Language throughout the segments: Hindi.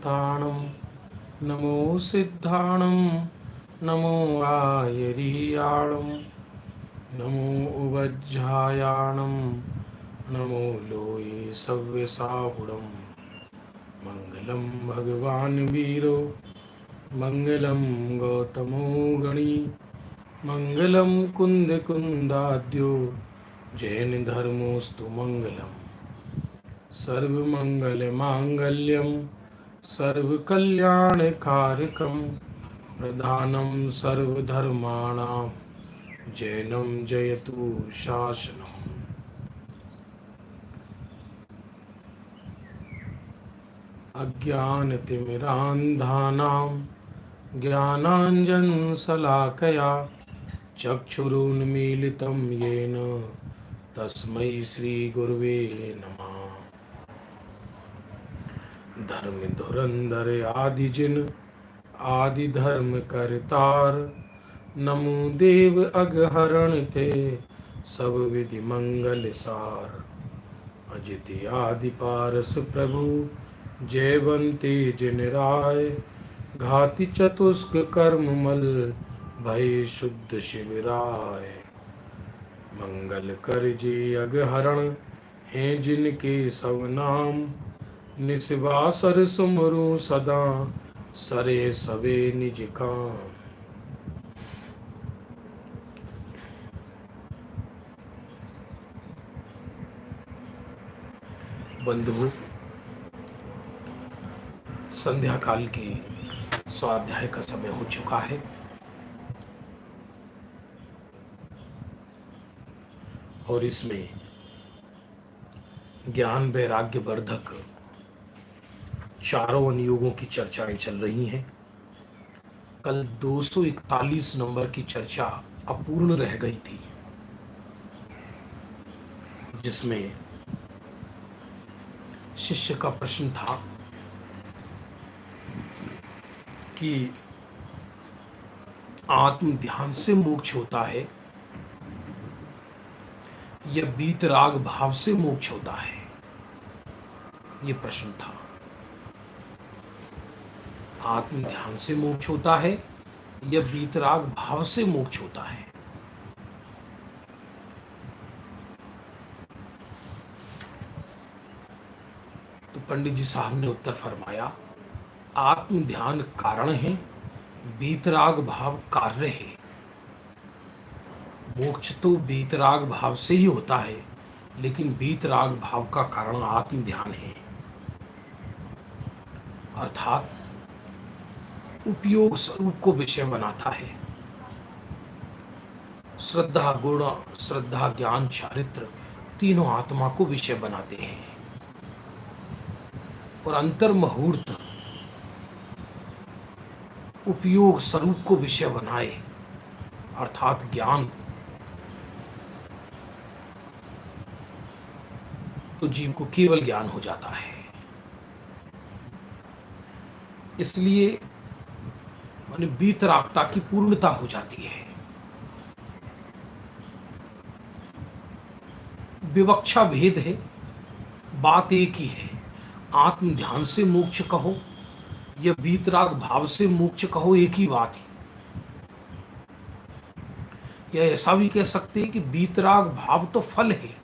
सिद्धाणं नमो सिद्धाणं नमो आयरीयाणं नमो उवज्झायाणं नमो लोये सव्यसाहुणं मंगलम भगवान वीरो मंगलम गौतमो गणी मंगलम कुंद कुंदाद्यो जैन धर्मोस्तु मंगलम सर्वमंगल मांगल्यम सर्वकल्याणकारकम प्रधानम सर्वधर्माणां जैनम जयतु शासनम्। अज्ञानतिमिरान्धानां ज्ञानाञ्जनशलाकया चक्षुरुन्मीलितं येन तस्मै श्रीगुरवे नमः। धर्मधुरंधर आदिजिन आदि धर्म करतार नमो देव अगहरण थे सब विधि मंगल सार अजित आदि पारस प्रभु जयवंती जिन राय घाति चतुष्क कर्म मल भय शुद्ध शिवराय मंगल कर जे अगहरण हैं जिनके सब नाम निस्वासर सुमरु सदा सरे सवे निज काम। बंधुओं, संध्या काल के स्वाध्याय का समय हो चुका है और इसमें ज्ञान वैराग्य वर्धक चारों अनुयोगों की चर्चाएं चल रही हैं। कल 241 नंबर की चर्चा अपूर्ण रह गई थी, जिसमें शिष्य का प्रश्न था कि आत्म ध्यान से मोक्ष होता है या बीतराग भाव से मोक्ष होता है। ये प्रश्न था। आत्म ध्यान से मोक्ष होता है या बीतराग भाव से मोक्ष होता है। तो पंडित जी साहब ने उत्तर फरमाया, आत्म ध्यान कारण है, बीतराग भाव कार्य है। मोक्ष तो बीतराग भाव से ही होता है, लेकिन बीतराग भाव का कारण आत्म ध्यान है। अर्थात उपयोग स्वरूप को विषय बनाता है। श्रद्धा गुण, श्रद्धा ज्ञान चारित्र तीनों आत्मा को विषय बनाते हैं और अंतर मुहूर्त उपयोग स्वरूप को विषय बनाए, अर्थात ज्ञान, तो जीव को केवल ज्ञान हो जाता है। इसलिए माने बीतरागता की पूर्णता हो जाती है। विवक्षा भेद है, बात एक ही है। आत्म ध्यान से मोक्ष कहो या बीतराग भाव से मोक्ष कहो, एक ही बात है। या ऐसा भी कह सकते हैं कि बीतराग भाव तो फल है,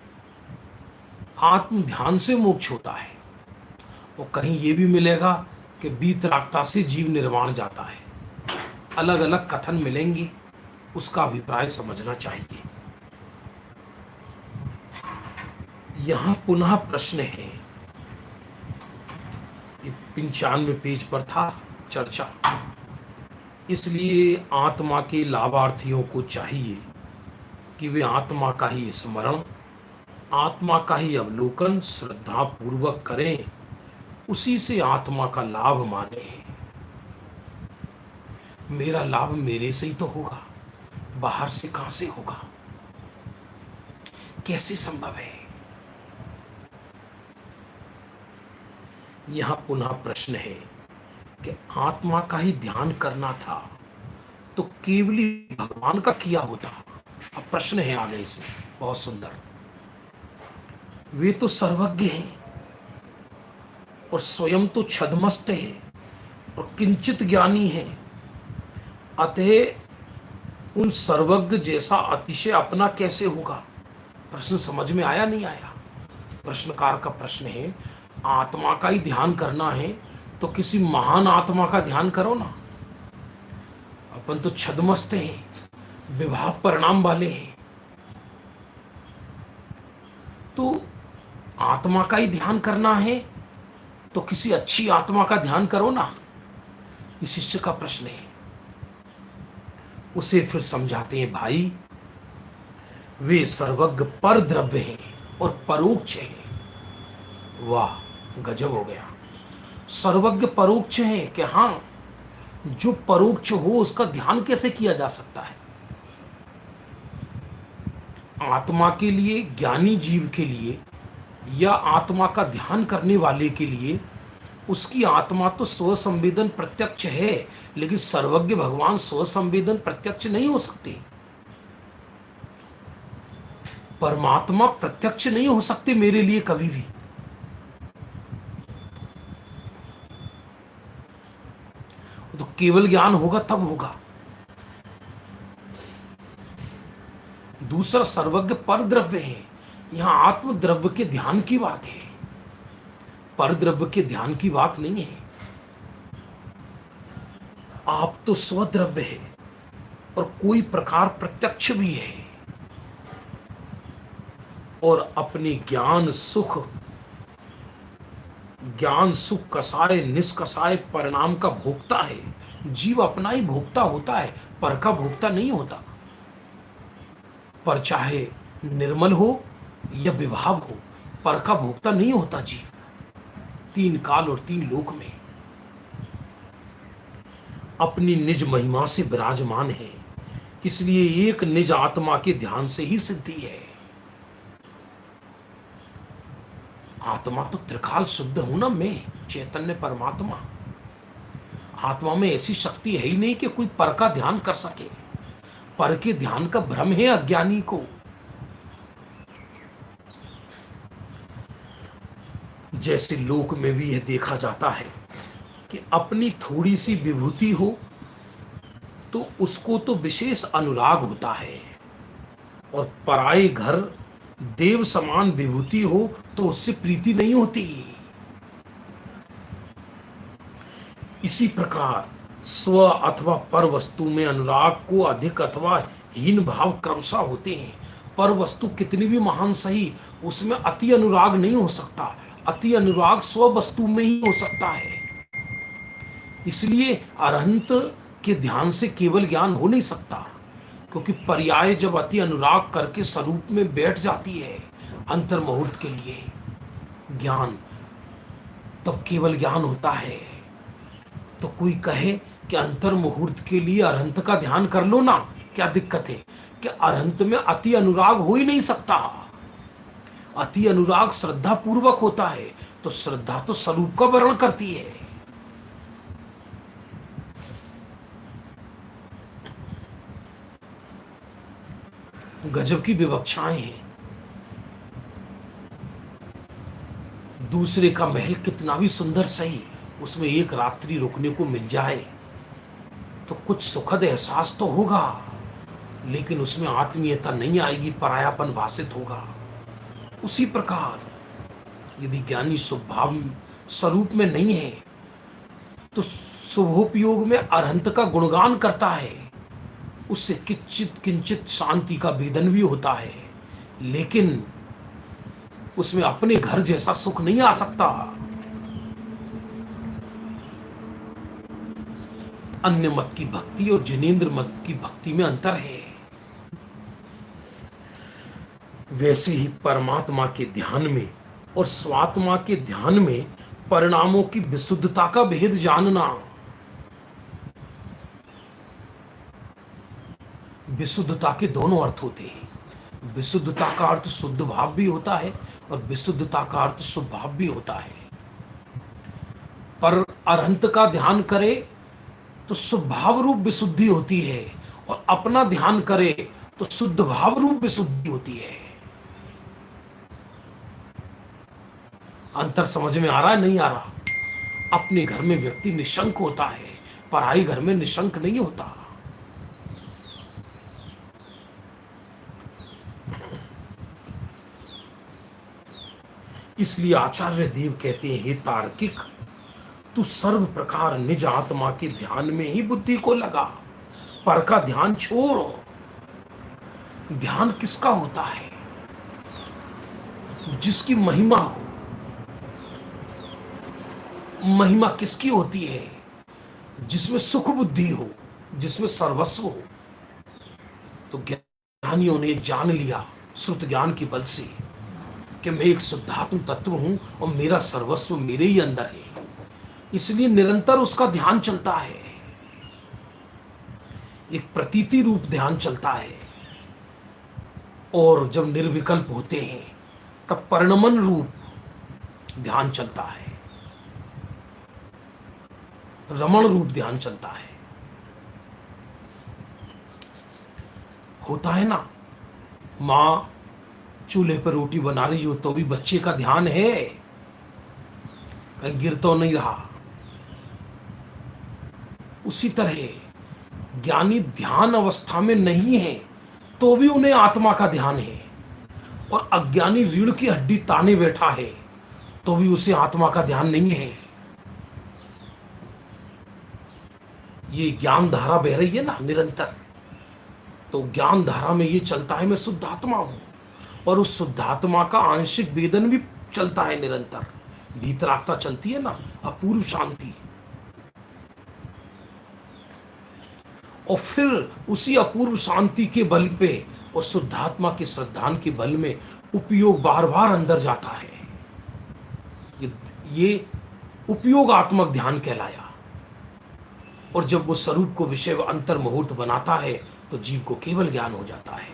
आत्म ध्यान से मोक्ष होता है। और कहीं ये भी मिलेगा कि बीतरागता से जीव निर्वाण जाता है। अलग अलग कथन मिलेंगे, उसका अभिप्राय समझना चाहिए। यहां पुनः प्रश्न है, 95 पेज पर था चर्चा। इसलिए आत्मा के लाभार्थियों को चाहिए कि वे आत्मा का ही स्मरण, आत्मा का ही अवलोकन श्रद्धा पूर्वक करें, उसी से आत्मा का लाभ माने। मेरा लाभ मेरे से ही तो होगा, बाहर से कहां से होगा, कैसे संभव है। यहां पुनः प्रश्न है कि आत्मा का ही ध्यान करना था तो केवली भगवान का किया होता। अब प्रश्न है आगे इसमें बहुत सुंदर। वे तो सर्वज्ञ हैं और स्वयं तो छद्मस्त है, और किंचित ज्ञानी है, अतः उन सर्वज्ञ जैसा अतिशय अपना कैसे होगा। प्रश्न समझ में आया नहीं आया। प्रश्नकार का प्रश्न है, आत्मा का ही ध्यान करना है तो किसी महान आत्मा का ध्यान करो ना। अपन तो छद्मस्त हैं, विभाव परिणाम वाले हैं, तो आत्मा का ही ध्यान करना है तो किसी अच्छी आत्मा का ध्यान करो ना। इस शिष्य का प्रश्न है। उसे फिर समझाते हैं, भाई वे सर्वज्ञ पर द्रव्य हैं और परोक्ष हैं। वाह, गजब हो गया। सर्वज्ञ परोक्ष हैं कि हाँ, जो परोक्ष हो उसका ध्यान कैसे किया जा सकता है। आत्मा के लिए, ज्ञानी जीव के लिए या आत्मा का ध्यान करने वाले के लिए उसकी आत्मा तो स्वसंवेदन प्रत्यक्ष है, लेकिन सर्वज्ञ भगवान स्वसंवेदन प्रत्यक्ष नहीं हो सकते। परमात्मा प्रत्यक्ष नहीं हो सकते मेरे लिए कभी भी। तो केवल ज्ञान होगा तब होगा। दूसरा, सर्वज्ञ पर द्रव्य है। यहां आत्म द्रव्य के ध्यान की बात है, पर द्रव्य के ध्यान की बात नहीं है। आप तो स्वद्रव्य है और कोई प्रकार प्रत्यक्ष भी है और अपने ज्ञान सुख कसाय निष्कसाय परिणाम का भोक्ता है। जीव अपना ही भोक्ता होता है, पर का भोक्ता नहीं होता। पर चाहे निर्मल हो या विभाव हो, पर का भोक्ता नहीं होता जीव। तीन काल और तीन लोक में अपनी निज महिमा से विराजमान है, इसलिए एक निज आत्मा के ध्यान से ही सिद्धि है। आत्मा तो त्रिकाल शुद्ध हूं ना मैं, चैतन्य परमात्मा। आत्मा में ऐसी शक्ति है ही नहीं कि कोई पर का ध्यान कर सके। पर के ध्यान का भ्रम है अज्ञानी को। जैसे लोक में भी यह देखा जाता है कि अपनी थोड़ी सी विभूति हो तो उसको तो विशेष अनुराग होता है, और पराये घर देव समान विभूति हो तो उससे प्रीति नहीं होती। इसी प्रकार स्व अथवा पर वस्तु में अनुराग को अधिक अथवा हीन भाव क्रमशः होते हैं। पर वस्तु कितनी भी महान सही, उसमें अति अनुराग नहीं हो सकता। अति अनुराग स्व वस्तु में ही हो सकता है। इसलिए अरहंत के ध्यान से केवल ज्ञान हो नहीं सकता, क्योंकि पर्याय जब अति अनुराग करके स्वरूप में बैठ जाती है अंतर मुहूर्त के लिए ज्ञान, तब केवल ज्ञान होता है। तो कोई कहे कि अंतर मुहूर्त के लिए अरहंत का ध्यान कर लो ना, क्या दिक्कत है? कि अरहंत में अति अनुराग हो ही नहीं सकता। अति अनुराग श्रद्धा पूर्वक होता है, तो श्रद्धा तो स्वरूप का वर्ण करती है। गजब की विवक्षाएं हैं। दूसरे का महल कितना भी सुंदर सही, उसमें एक रात्रि रुकने को मिल जाए तो कुछ सुखद एहसास तो होगा, लेकिन उसमें आत्मीयता नहीं आएगी, परायापन भाषित होगा। उसी प्रकार यदि ज्ञानी स्वभाव स्वरूप में नहीं है तो शुभोपयोग में अरहंत का गुणगान करता है, उससे किंचित किंचित शांति का वेदन भी होता है, लेकिन उसमें अपने घर जैसा सुख नहीं आ सकता। अन्य मत की भक्ति और जिनेंद्र मत की भक्ति में अंतर है। वैसे ही परमात्मा के ध्यान में और स्वात्मा के ध्यान में परिणामों की विशुद्धता का भेद जानना। विशुद्धता के दोनों अर्थ होते हैं। विशुद्धता का अर्थ शुद्ध भाव भी होता है और विशुद्धता का अर्थ शुभ भाव भी होता है। पर अरहंत का ध्यान करे तो शुभ भाव रूप विशुद्धि होती है, और अपना ध्यान करे तो शुद्ध भाव रूप विशुद्धि होती है। अंतर समझ में आ रहा है नहीं आ रहा? अपने घर में व्यक्ति निशंक होता है, पराई घर में निशंक नहीं होता। इसलिए आचार्य देव कहते हैं, हे तार्किक, तू सर्व प्रकार निज आत्मा के ध्यान में ही बुद्धि को लगा, पर का ध्यान छोड़। ध्यान किसका होता है? जिसकी महिमा हो। महिमा किसकी होती है? जिसमें सुख बुद्धि हो, जिसमें सर्वस्व हो। तो ज्ञानियों ने जान लिया श्रुत ज्ञान के बल से कि मैं एक शुद्धात्म तत्व हूं और मेरा सर्वस्व मेरे ही अंदर है। इसलिए निरंतर उसका ध्यान चलता है। एक प्रतीति रूप ध्यान चलता है, और जब निर्विकल्प होते हैं तब परिणमन रूप ध्यान चलता है, रमण रूप ध्यान चलता है। होता है ना, मां चूल्हे पर रोटी बना रही हो तो भी बच्चे का ध्यान है, कहीं गिर तो नहीं रहा। उसी तरह ज्ञानी ध्यान अवस्था में नहीं है तो भी उन्हें आत्मा का ध्यान है, और अज्ञानी रीढ़ की हड्डी ताने बैठा है तो भी उसे आत्मा का ध्यान नहीं है। ये ज्ञान धारा बह रही है ना निरंतर, तो ज्ञान धारा में ये चलता है मैं शुद्धात्मा हूं, और उस शुद्धात्मा का आंशिक वेदन भी चलता है निरंतर। भीतरात्मा चलती है ना, अपूर्व शांति। और फिर उसी अपूर्व शांति के बल पे और शुद्धात्मा के श्रद्धान के बल में उपयोग बार बार अंदर जाता है। ये उपयोगात्मक ध्यान कहलाया। और जब वो स्वरूप को विषय व अंतर मुहूर्त बनाता है तो जीव को केवल ज्ञान हो जाता है,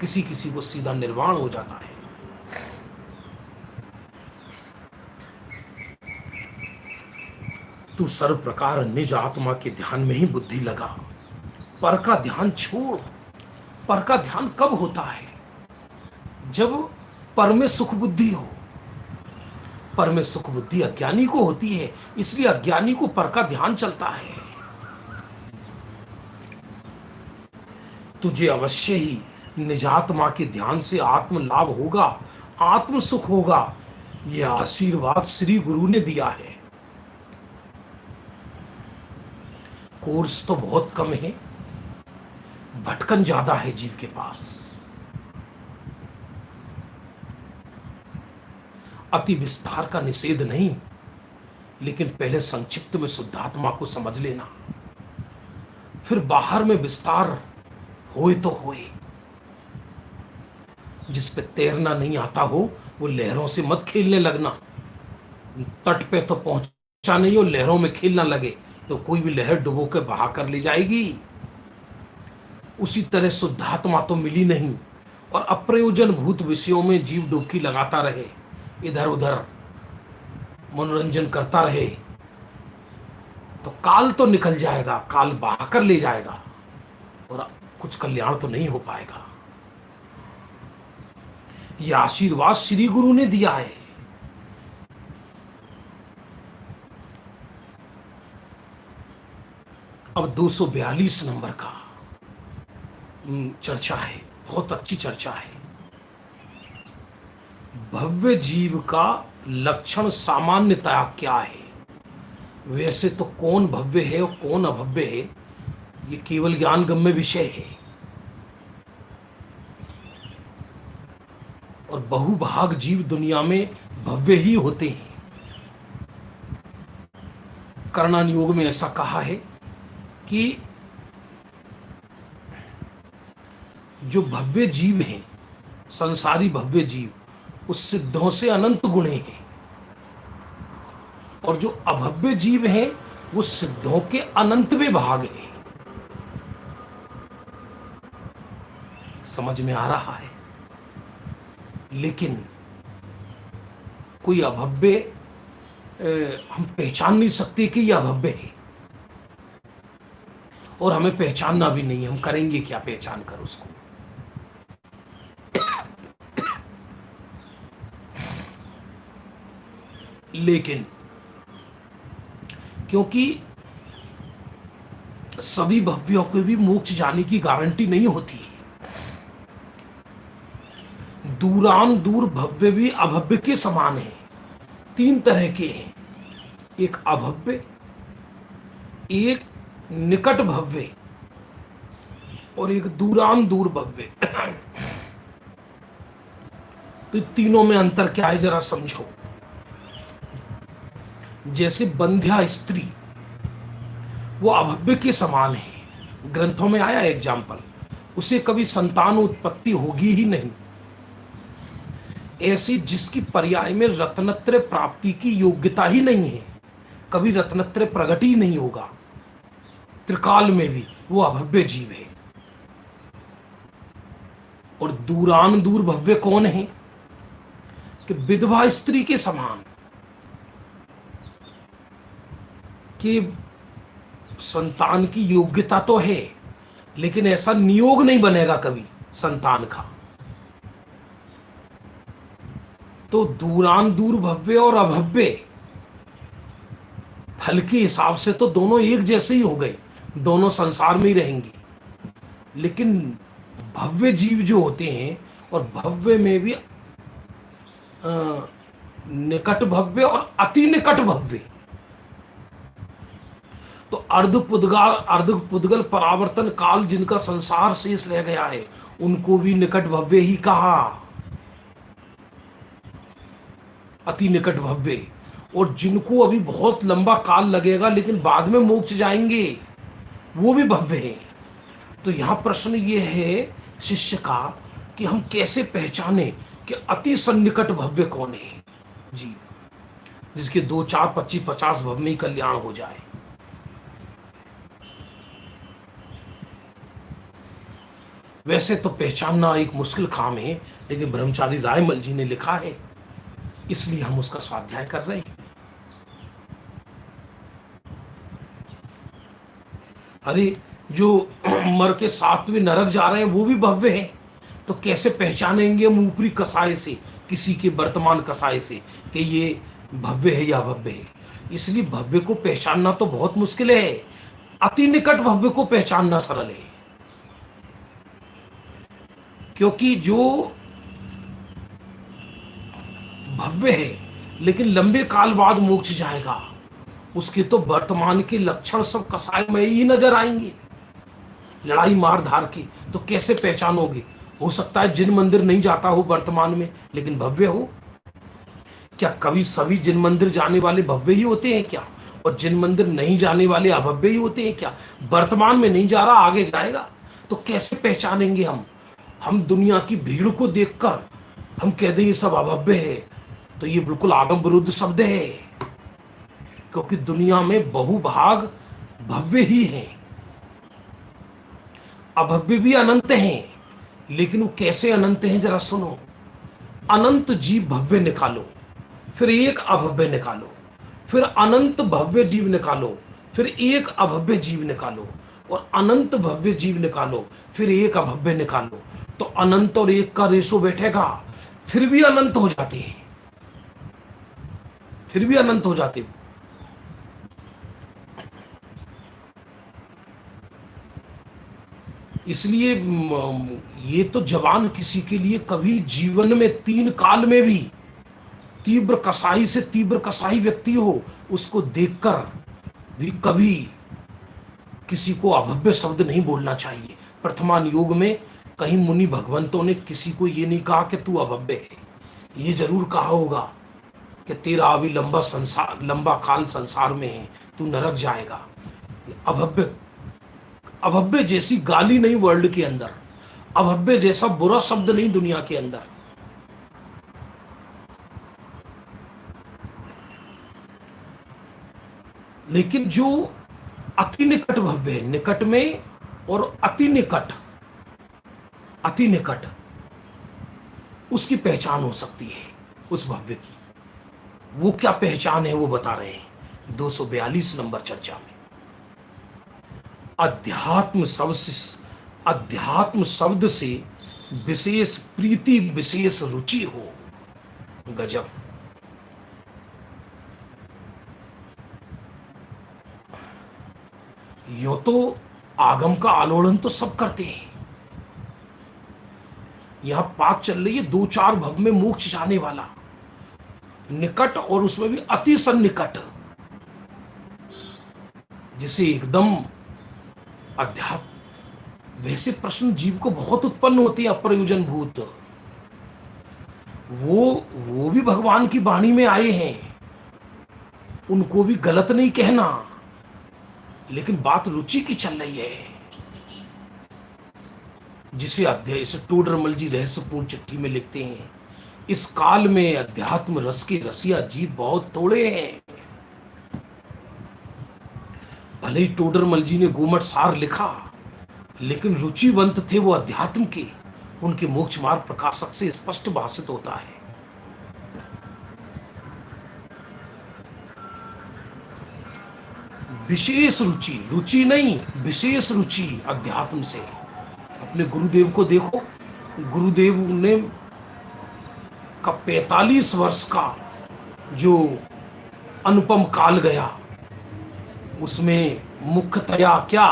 किसी किसी को सीधा निर्वाण हो जाता है। तू सर्व प्रकार निज आत्मा के ध्यान में ही बुद्धि लगा, पर का ध्यान छोड़। पर का ध्यान कब होता है? जब पर में सुख बुद्धि हो। पर में सुख बुद्धि अज्ञानी को होती है, इसलिए अज्ञानी को पर का ध्यान चलता है। तुझे अवश्य ही निजात्मा के ध्यान से आत्म लाभ होगा, आत्म सुख होगा। यह आशीर्वाद श्री गुरु ने दिया है। कोर्स तो बहुत कम है, भटकन ज्यादा है जीव के पास। अति विस्तार का निषेध नहीं, लेकिन पहले संक्षिप्त में शुद्धात्मा को समझ लेना, फिर बाहर में विस्तार होए तो होए। जिस पे तैरना नहीं आता हो वो लहरों से मत खेलने लगना। तट पे तो पहुंचा नहीं हो, लहरों में खेलना लगे तो कोई भी लहर डुबो के बहा कर ले जाएगी। उसी तरह शुद्धात्मा तो मिली नहीं, और अप्रयोजन भूत विषयों में जीव डुबकी लगाता रहे, इधर उधर मनोरंजन करता रहे, तो काल तो निकल जाएगा, काल बहा कर ले जाएगा, और कुछ कल्याण तो नहीं हो पाएगा। यह आशीर्वाद श्री गुरु ने दिया है। अब 242 नंबर का चर्चा है, बहुत अच्छी चर्चा है। भव्य जीव का लक्षण सामान्यतया क्या है? वैसे तो कौन भव्य है और कौन अभव्य है, ये केवल ज्ञान गम्य विषय है। और बहुभाग जीव दुनिया में भव्य ही होते हैं। कर्णन योग में ऐसा कहा है कि जो भव्य जीव हैं, संसारी भव्य जीव, उस सिद्धों से अनंत गुणे हैं, और जो अभव्य जीव हैं वो सिद्धों के अनंत में भाग हैं। समझ में आ रहा है? लेकिन कोई अभव्य हम पहचान नहीं सकते कि यह अभव्य है, और हमें पहचानना भी नहीं, हम करेंगे क्या पहचान कर उसको। लेकिन क्योंकि सभी भव्यों को भी मोक्ष जाने की गारंटी नहीं होती। दूरान दूर भव्य भी अभव्य के समान है। तीन तरह के हैं, एक अभव्य, एक निकट भव्य और एक दूरान दूर भव्य। तो तीनों में अंतर क्या है जरा समझो। जैसे बंध्या स्त्री वो अभव्य के समान है, ग्रंथों में आया एग्जाम्पल, उसे कभी संतान उत्पत्ति होगी ही नहीं। ऐसी जिसकी पर्याय में रत्नत्रय प्राप्ति की योग्यता ही नहीं है, कभी रत्नत्रय प्रकट ही नहीं होगा, त्रिकाल में भी वो अभव्य जीव है। और दूरान दूर भव्य कौन है कि विधवा स्त्री के समान, कि संतान की योग्यता तो है लेकिन ऐसा नियोग नहीं बनेगा कभी संतान का। तो दूरान दूर भव्य और अभव्य फल के हिसाब से तो दोनों एक जैसे ही हो गए, दोनों संसार में ही रहेंगे। लेकिन भव्य जीव जो होते हैं, और भव्य में भी निकट भव्य और अति निकट भव्य, तो अर्ध पुद्गल परावर्तन काल जिनका संसार शेष रह गया है उनको भी निकट भव्य ही कहा, अति निकट भव्य। और जिनको अभी बहुत लंबा काल लगेगा लेकिन बाद में मोक्ष जाएंगे वो भी भव्य है। तो यहां प्रश्न ये है शिष्य का कि हम कैसे पहचाने कि अति सन्निकट भव्य कौन है जी, जिसके 2, 4, 25, 50 भव में ही कल्याण हो जाए। वैसे तो पहचानना एक मुश्किल काम है, लेकिन ब्रह्मचारी रायमल जी ने लिखा है इसलिए हम उसका स्वाध्याय कर रहे हैं। अरे जो मर के 7वें नरक जा रहे हैं वो भी भव्य है, तो कैसे पहचानेंगे हम ऊपरी कसाय से, किसी के वर्तमान कसाय से, कि ये भव्य है या अभव्य है। इसलिए भव्य को पहचानना तो बहुत मुश्किल है, अति निकट भव्य को पहचानना सरल है। क्योंकि जो भव्य है लेकिन लंबे काल बाद मोक्ष जाएगा, उसके तो वर्तमान के लक्षण सब कसाय में ही नजर आएंगे, लड़ाई मार धार की। तो कैसे पहचानोगे? हो सकता है जिन मंदिर नहीं जाता हो वर्तमान में लेकिन भव्य हो। क्या कभी सभी जिन मंदिर जाने वाले भव्य ही होते हैं क्या? और जिन मंदिर नहीं जाने वाले अभव्य ही होते हैं क्या? वर्तमान में नहीं जा रहा, आगे जाएगा। तो कैसे पहचानेंगे हम दुनिया की भीड़ को देखकर हम कह दें ये सब अभव्य है, तो ये बिल्कुल आगम विरुद्ध शब्द है। क्योंकि दुनिया में बहुभाग भव्य ही हैं, अभव्य भी अनंत हैं। लेकिन वो कैसे अनंत हैं जरा सुनो। अनंत जीव भव्य निकालो, फिर एक अभव्य निकालो, फिर अनंत भव्य जीव निकालो, फिर एक अभव्य जीव निकालो, और अनंत भव्य जीव निकालो, फिर एक अभव्य निकालो। तो अनंत और एक का रेशो बैठेगा, फिर भी अनंत हो जाते हैं, फिर भी अनंत हो जाते हैं। इसलिए ये तो जवान किसी के लिए कभी जीवन में 3 काल में भी तीव्र कसाई से तीव्र कसाई व्यक्ति हो, उसको देखकर भी कभी किसी को अभव्य शब्द नहीं बोलना चाहिए। प्रथमान युग में कहीं मुनि भगवंतों ने किसी को ये नहीं कहा कि तू अभव्य है, ये जरूर कहा होगा कि तेरा अभी लंबा काल संसार में है, तू नरक जाएगा। अभव्य जैसी गाली नहीं वर्ल्ड के अंदर, अभव्य जैसा बुरा शब्द नहीं दुनिया के अंदर। लेकिन जो अति निकट भव्य है, निकट में और अति निकट उसकी पहचान हो सकती है उस भव्य की। वो क्या पहचान है वो बता रहे हैं 242 नंबर चर्चा में। अध्यात्म शब्द से विशेष प्रीति, विशेष रुचि हो। गजब। यो तो आगम का आलोड़न तो सब करते हैं। यहां बात चल रही है दो चार भव में मोक्ष जाने वाला, निकट और उसमें भी अति सन्निकट, जिसे एकदम अध्यात्म। वैसे प्रश्न जीव को बहुत उत्पन्न होते हैं अप्रयोजन भूत, वो भी भगवान की वाणी में आए हैं, उनको भी गलत नहीं कहना, लेकिन बात रुचि की चल रही है। जिसे अध्याय से टोडरमल जी रहस्यपूर्ण चिट्ठी में लिखते हैं, इस काल में अध्यात्म रस के रसिया जीव बहुत थोड़े हैं। भले ही टोडरमल जी ने गोमट सार लिखा, लेकिन रुचिवंत थे वो अध्यात्म के, उनके मोक्ष मार्ग प्रकाशक से स्पष्ट भाषित होता है। विशेष रुचि, रुचि नहीं विशेष रुचि अध्यात्म से। अपने गुरुदेव को देखो, गुरुदेव ने का 45 वर्ष का जो अनुपम काल गया, उसमें मुख्यतया क्या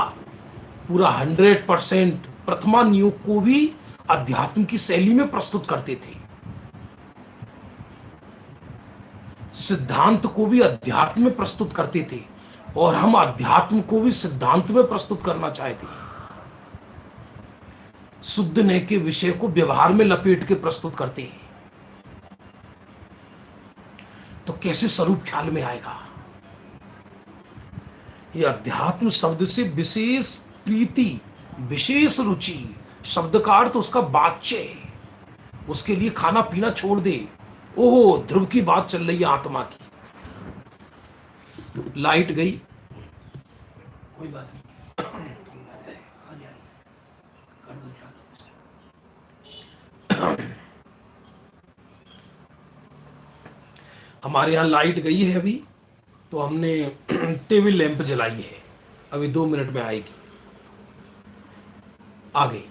पूरा 100% प्रथमा नियोग को भी अध्यात्म की शैली में प्रस्तुत करते थे, सिद्धांत को भी अध्यात्म में प्रस्तुत करते थे, और हम अध्यात्म को भी सिद्धांत में प्रस्तुत करना चाहते हैं। शुद्ध नय के विषय को व्यवहार में लपेट के प्रस्तुत करते हैं, तो कैसे स्वरूप ख्याल में आएगा। ये अध्यात्म शब्द से विशेष प्रीति, विशेष रुचि, शब्द का अर्थ उसका वाच्य, उसके लिए खाना पीना छोड़ दे। ओहो, ध्रुव की बात चल रही है आत्मा की। लाइट गई, कोई बात नहीं, हमारे यहाँ लाइट गई है अभी, तो हमने टेबल लैंप जलाई है, अभी 2 मिनट में आएगी, आ गई।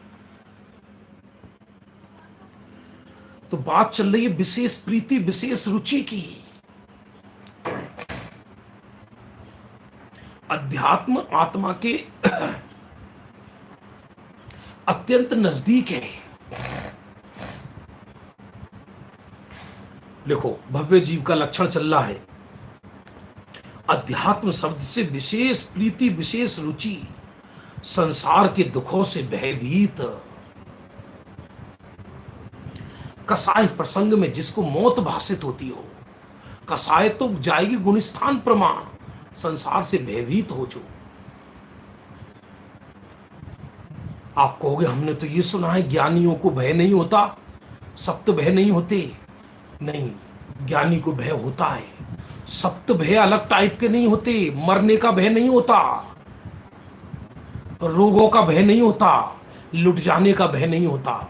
तो बात चल रही है विशेष प्रीति, विशेष रुचि की। अध्यात्म आत्मा के अत्यंत नजदीक है। देखो, भव्य जीव का लक्षण चल रहा है। अध्यात्म शब्द से विशेष प्रीति, विशेष रुचि, संसार के दुखों से भयभीत, कसाय प्रसंग में जिसको मौत भाषित होती हो, कसाय तो जाएगी गुणस्थान प्रमाण, संसार से भयभीत हो जो। आप कहोगे हमने तो ये सुना है ज्ञानियों को भय नहीं होता, सप्त भय नहीं होते। नहीं, ज्ञानी को भय होता है। सप्त भय अलग टाइप के नहीं होते। मरने का भय नहीं होता, रोगों का भय नहीं होता, लुट जाने का भय नहीं होता,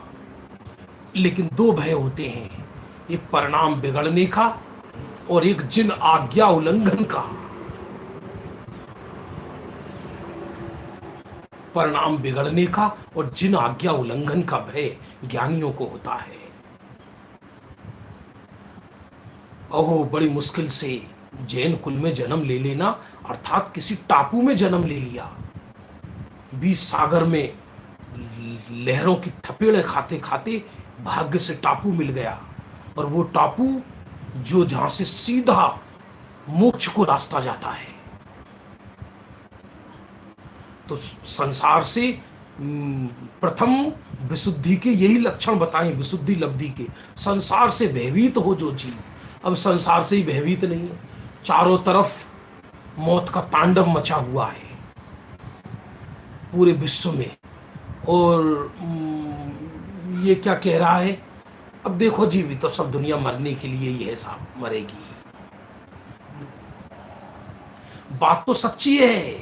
लेकिन 2 भय होते हैं, एक परिणाम बिगड़ने का और एक जिन आज्ञा उल्लंघन का। परिणाम बिगड़ने का और जिन आज्ञा उल्लंघन का भय ज्ञानियों को होता है। अहो, बड़ी मुश्किल से जैन कुल में जन्म ले लेना, अर्थात किसी टापू में जन्म ले लिया, 20 सागर में लहरों की थपेड़े खाते खाते भाग्य से टापू मिल गया, और वो टापू जो जहां से सीधा मोक्ष को रास्ता जाता है। तो संसार से प्रथम विशुद्धि के यही लक्षण बताएं, विशुद्धि लब्धि के। संसार से भयभीत हो जो जीव, अब संसार से ही भयभीत नहीं है, चारों तरफ मौत का तांडव मचा हुआ है पूरे विश्व में। और ये क्या कह रहा है, अब देखो जी, भी तो सब दुनिया मरने के लिए ही है, साहब मरेगी। बात तो सच्ची है,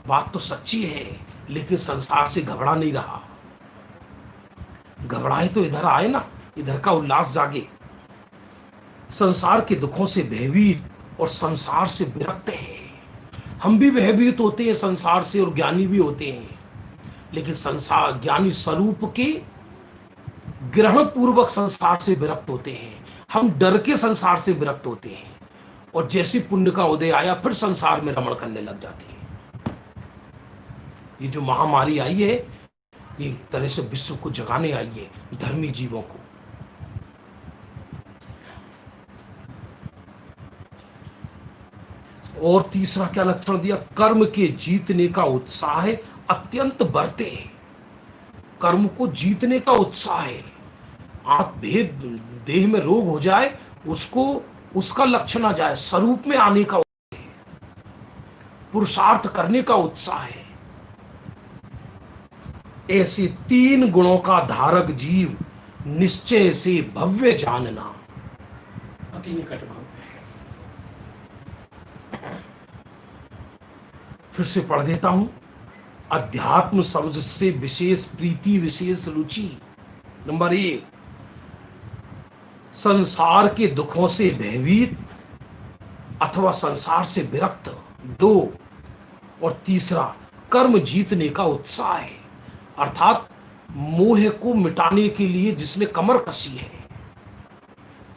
बात तो सच्ची है, लेकिन संसार से घबरा नहीं रहा। घबराए तो इधर आए ना, इधर का उल्लास जागे। संसार के दुखों से भयभीत और संसार से विरक्त है। हम भी भयभीत होते हैं संसार से, और ज्ञानी भी होते हैं, लेकिन संसार ज्ञानी स्वरूप के ग्रहण पूर्वक संसार से विरक्त होते हैं। हम डर के संसार से विरक्त होते हैं, और जैसे पुण्य का उदय आया फिर संसार में रमण करने लग जाते हैं। ये जो महामारी आई है, ये एक तरह से विश्व को जगाने आई है, धर्मी जीवों को। और तीसरा क्या लक्षण दिया? कर्म के जीतने का उत्साह है, अत्यंत बढ़ते। कर्म को जीतने का उत्साह है। आप भेद देह में रोग हो जाए, उसको उसका लक्षण आ जाए, स्वरूप में आने का, पुरुषार्थ करने का उत्साह है। ऐसे 3 गुणों का धारक जीव निश्चय से भव्य जानना। अति निकट भव्य। फिर से पढ़ देता हूं। अध्यात्म शब्द से विशेष प्रीति, विशेष रुचि। नंबर 1, संसार के दुखों से भयभीत अथवा संसार से विरक्त। 2, और तीसरा, कर्म जीतने का उत्साह है, अर्थात मोह को मिटाने के लिए जिसने कमर कसी है,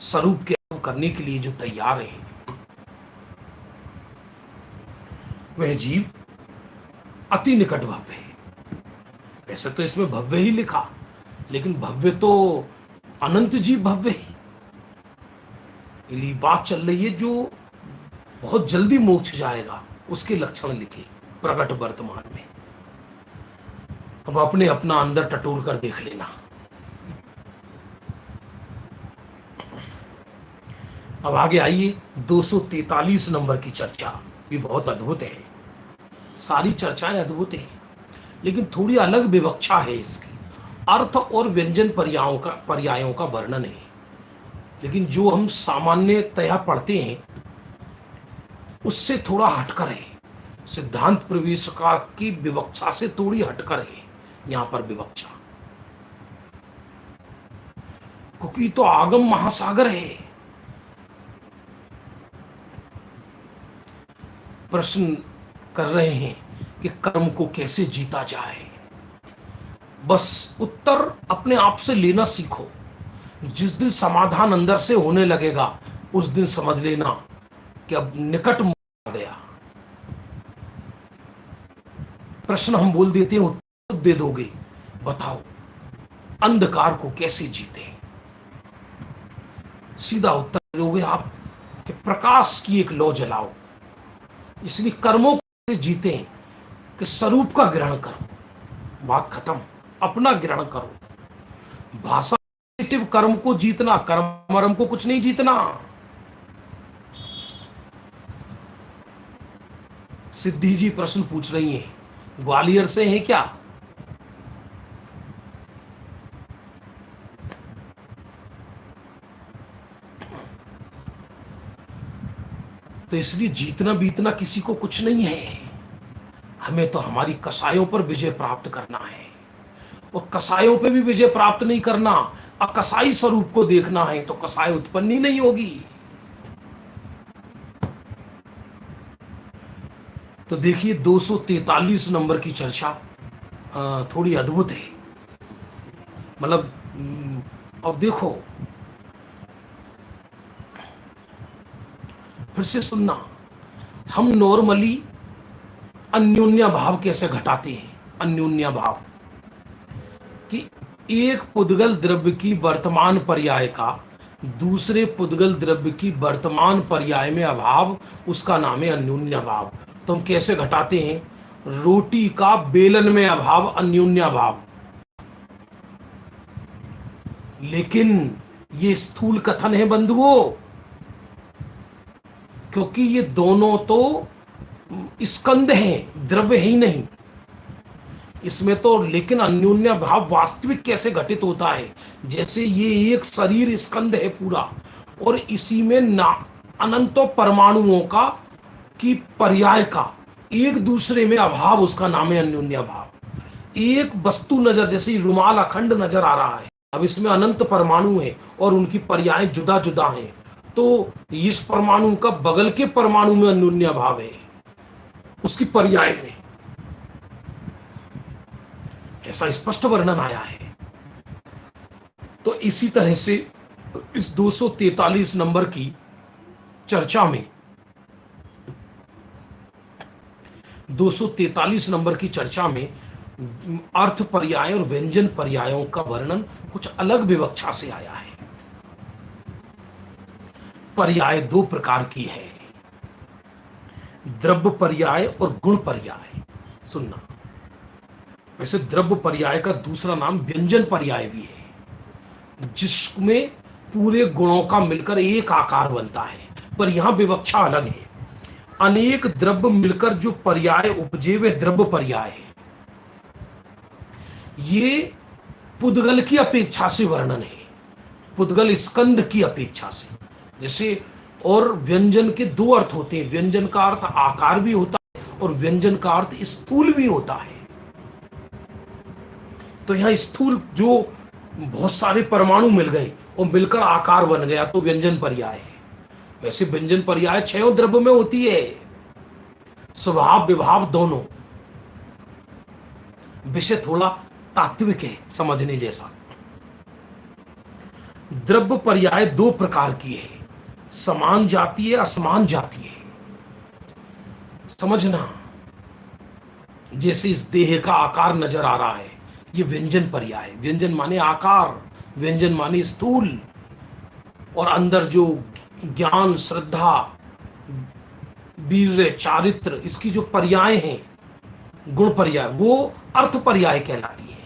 स्वरूप के अनुभव करने के लिए जो तैयार है, वह जीव अति निकट भव्य है। वैसे तो इसमें भव्य ही लिखा, लेकिन भव्य तो अनंत जीव भव्य है। इसलिए बात चल रही है जो बहुत जल्दी मोक्ष जाएगा, उसके लक्षण लिखे प्रकट वर्तमान में। अब अपने अपना अंदर टटोल कर देख लेना। अब आगे आइए 243 नंबर की चर्चा, भी बहुत अद्भुत है। सारी चर्चाएं अद्भुत हैं, लेकिन थोड़ी अलग विवक्षा है इसकी। अर्थ और व्यंजन पर्यायों का वर्णन है, लेकिन जो हम सामान्यतया पढ़ते हैं उससे थोड़ा हटकर है। सिद्धांत प्रवेशिका की विवक्षा से थोड़ी हटकर है यहां पर विवक्षा, क्योंकि तो आगम महासागर है। प्रश्न कर रहे हैं कि कर्म को कैसे जीता जाए। बस उत्तर अपने आप से लेना सीखो। जिस दिन समाधान अंदर से होने लगेगा, उस दिन समझ लेना कि अब निकट आ गया। प्रश्न हम बोल देते हैं, उत्तर दे दोगे। बताओ अंधकार को कैसे जीते? सीधा उत्तर दोगे आप कि प्रकाश की एक लौ जलाओ। इसलिए कर्मों को जीते कि स्वरूप का ग्रहण करो। बात खत्म। अपना ग्रहण करो। भाषा कर्म को जीतना, कर्म को कुछ नहीं जीतना। सिद्धि जी प्रश्न पूछ रही हैं, ग्वालियर से हैं क्या? तो इसलिए जीतना बीतना किसी को कुछ नहीं है। हमें तो हमारी कसायों पर विजय प्राप्त करना है, और कसायों पे भी विजय प्राप्त नहीं करना, अकसाई स्वरूप को देखना है, तो कसाई उत्पन्न ही नहीं होगी। तो देखिए 243 नंबर की चर्चा थोड़ी अद्भुत है। मतलब अब देखो, फिर से सुनना। हम नॉर्मली अन्योन्या भाव कैसे घटाते हैं? अन्योन्या भाव कि एक पुद्गल द्रव्य की वर्तमान पर्याय का दूसरे पुद्गल द्रव्य की वर्तमान पर्याय में अभाव, उसका नाम है अन्योन्या भाव। तो हम कैसे घटाते हैं? रोटी का बेलन में अभाव, अन्योन्या भाव। लेकिन ये स्थूल कथन है बंधुओं, क्योंकि ये दोनों तो स्कंद हैं, द्रव्य ही नहीं इसमें तो। लेकिन अन्योन्या भाव वास्तविक कैसे घटित होता है? जैसे ये एक शरीर स्कंद है पूरा, और इसी में ना अनंतों परमाणुओं का की पर्याय का एक दूसरे में अभाव, उसका नाम है अन्योन्या भाव। एक वस्तु नजर, जैसे रुमाल अखंड नजर आ रहा है, अब इसमें अनंत परमाणु है और उनकी पर्याय जुदा जुदा हैं, तो इस परमाणु का बगल के परमाणु में अन्योन्या भाव है, उसकी पर्याय में। ऐसा स्पष्ट वर्णन आया है। तो इसी तरह से इस 243 नंबर की चर्चा में 243 नंबर की चर्चा में अर्थ पर्याय और व्यंजन पर्यायों का वर्णन कुछ अलग विवक्षा से आया है। पर्याय दो प्रकार की है, द्रव्य पर्याय और गुण पर्याय। सुनना, वैसे द्रव्य पर्याय का दूसरा नाम व्यंजन पर्याय भी है, जिसमें पूरे गुणों का मिलकर एक आकार बनता है, पर यहां विवक्षा अलग है। अनेक द्रव्य मिलकर जो पर्याय उपजे वे द्रव्य पर्याय है। ये पुद्गल की अपेक्षा से वर्णन है, पुद्गल स्कंद की अपेक्षा से। जैसे और व्यंजन के दो अर्थ होते हैं, व्यंजन का अर्थ आकार भी होता है और व्यंजन का अर्थ स्थूल भी होता है। तो यहां स्थूल जो बहुत सारे परमाणु मिल गए और मिलकर आकार बन गया तो व्यंजन पर्याय है। वैसे व्यंजन पर्याय 6 द्रव्य में होती है, स्वभाव विभाव दोनों। विषय थोड़ा तात्विक है, समझने जैसा। द्रव्य पर्याय दो प्रकार की है, समान जातीय असमान जातीय। समझना, जैसे इस देह का आकार नजर आ रहा है, ये व्यंजन पर्याय। व्यंजन माने आकार, व्यंजन माने स्थूल, और अंदर जो ज्ञान, श्रद्धा, वीर्य, चारित्र, इसकी जो पर्याय हैं, गुण पर्याय, वो अर्थ पर्याय कहलाती है।